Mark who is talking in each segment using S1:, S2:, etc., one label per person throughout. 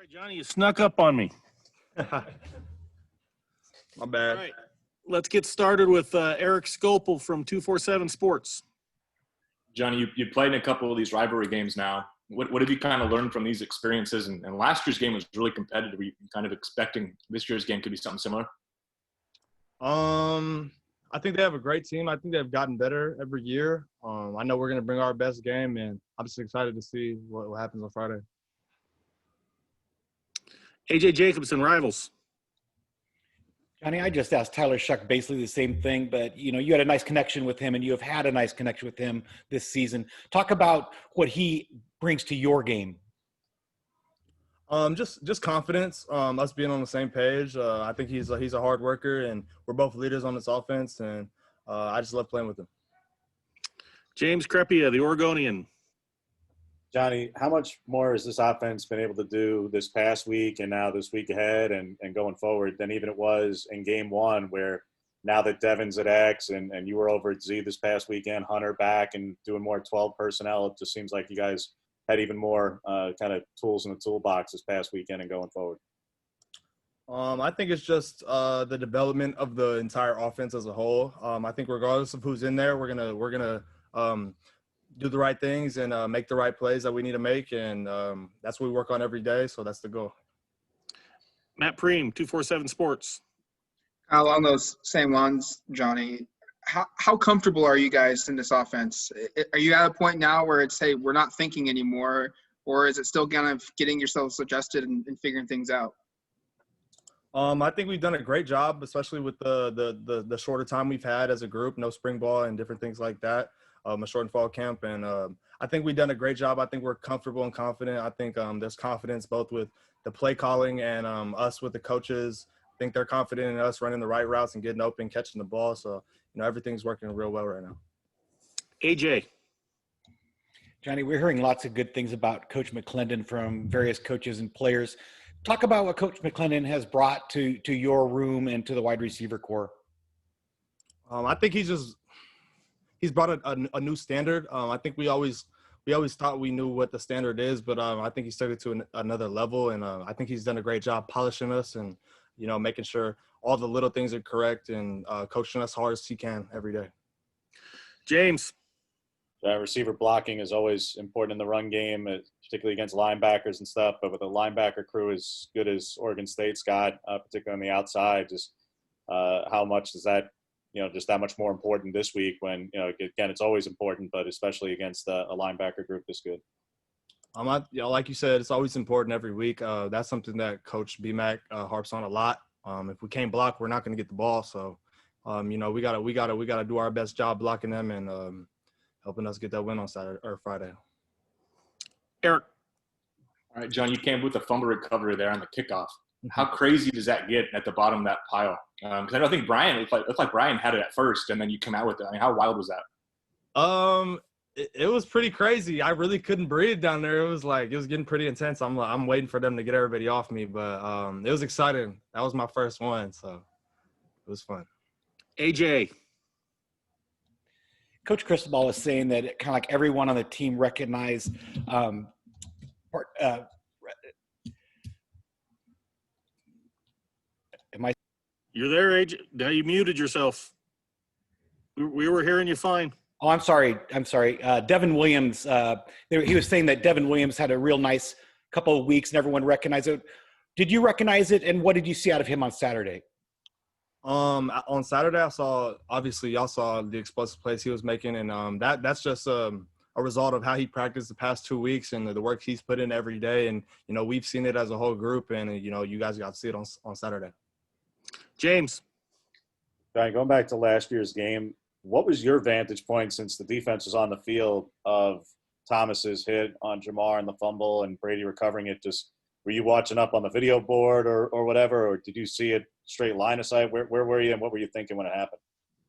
S1: right, Johnny, you snuck up on me.
S2: My
S1: All
S2: bad.
S1: right, let's get started with Eric Scopel from 247 Sports.
S3: Johnny, you played in a couple of these rivalry games now. What have you kind of learned from these experiences? And last year's game was really competitive. Were you kind of expecting this year's game could be something similar?
S2: I think they have a great team. I think they've gotten better every year. I know we're going to bring our best game, and I'm just excited to see what happens on Friday.
S1: AJ Jacobson, Rivals.
S4: Johnny, I just asked Tyler Shuck basically the same thing, but you had a nice connection with him, and you have had a nice connection with him this season. Talk about what he brings to your game.
S2: Just confidence. Us being on the same page. I think he's a hard worker, and we're both leaders on this offense, and I just love playing with him.
S1: James Crepia, the Oregonian.
S5: Johnny, how much more has this offense been able to do this past week and now this week ahead and going forward than even it was in game one, where now that Devin's at X and you were over at Z this past weekend, Hunter back and doing more 12 personnel, it just seems like you guys had even more kind of tools in the toolbox this past weekend and going forward?
S2: I think it's just the development of the entire offense as a whole. I think regardless of who's in there, we're gonna do the right things and make the right plays that we need to make, and that's what we work on every day. So that's the goal.
S1: Matt Preem, 247 Sports.
S6: Along those same lines, Johnny, how comfortable are you guys in this offense? Are you at a point now where it's, hey, we're not thinking anymore, or is it still kind of getting yourselves adjusted and figuring things out?
S2: I think we've done a great job, especially with the shorter time we've had as a group, no spring ball and different things like that, a shortened fall camp. And I think we've done a great job. I think we're comfortable and confident. I think there's confidence both with the play calling and us with the coaches. I think they're confident in us running the right routes and getting open, catching the ball. So, everything's working real well right now.
S1: AJ.
S4: Johnny, we're hearing lots of good things about Coach McClendon from various coaches and players. Talk about what Coach McClendon has brought to your room and to the wide receiver core.
S2: I think he's brought a new standard. I think we always thought we knew what the standard is, but I think he's taken it to another level, and I think he's done a great job polishing us and making sure all the little things are correct and coaching us hard as he can every day.
S1: James.
S5: Receiver blocking is always important in the run game, particularly against linebackers and stuff. But with a linebacker crew as good as Oregon State's got, particularly on the outside, just how much is that, just that much more important this week when, again, it's always important, but especially against a linebacker group this good.
S2: Like you said, it's always important every week. That's something that Coach BMAC harps on a lot. If we can't block, we're not going to get the ball. So, we gotta do our best job blocking them and helping us get that win on Saturday or Friday.
S1: Eric.
S3: All right, John, you came with a fumble recovery there on the kickoff. How crazy does that get at the bottom of that pile? Because I don't think Brian – it looked like Brian had it at first, and then you come out with it. I mean, how wild was that?
S2: It was pretty crazy. I really couldn't breathe down there. It was getting pretty intense. I'm waiting for them to get everybody off me, but it was exciting. That was my first one, so it was fun.
S1: AJ.
S4: Coach Cristobal is saying that kind of like everyone on the team recognized am I?
S1: You're there, AJ. Now you muted yourself. We were hearing you fine.
S4: Oh, I'm sorry. Devin Williams, he was saying that Devin Williams had a real nice couple of weeks and everyone recognized it. Did you recognize it, and what did you see out of him on Saturday?
S2: On Saturday, y'all saw the explosive plays he was making, and that's just a result of how he practiced the past 2 weeks and the work he's put in every day. And we've seen it as a whole group, and you guys got to see it on Saturday.
S1: James.
S5: Brian, going back to last year's game, what was your vantage point since the defense was on the field of Thomas's hit on Jamar and the fumble and Brady recovering it? Just were you watching up on the video board or whatever, or did you see it straight line of sight? Where were you and what were you thinking when it happened?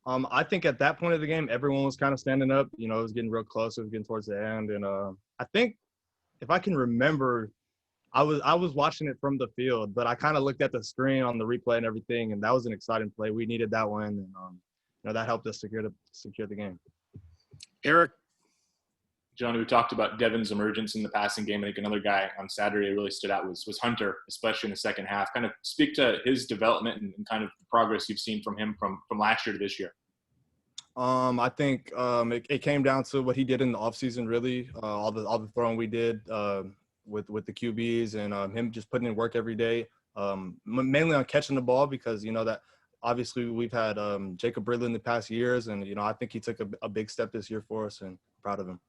S2: I think at that point of the game, everyone was kind of standing up. It was getting real close. It was getting towards the end. And I think if I can remember, I was watching it from the field, but I kind of looked at the screen on the replay and everything, and that was an exciting play. We needed that one, and that helped us secure the game.
S1: Eric.
S3: John, we talked about Devin's emergence in the passing game. I think another guy on Saturday really stood out was Hunter, especially in the second half. Kind of speak to his development and kind of the progress you've seen from him from last year to this year.
S2: I think it came down to what he did in the offseason, really. All the throwing we did with the QBs and him just putting in work every day, mainly on catching the ball because, you know, that obviously we've had Jacob Ridley in the past years. And, you know, I think he took a big step this year for us and I'm proud of him.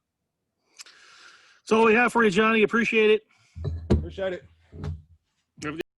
S1: That's all we have for you, Johnny. Appreciate it.
S2: Appreciate it.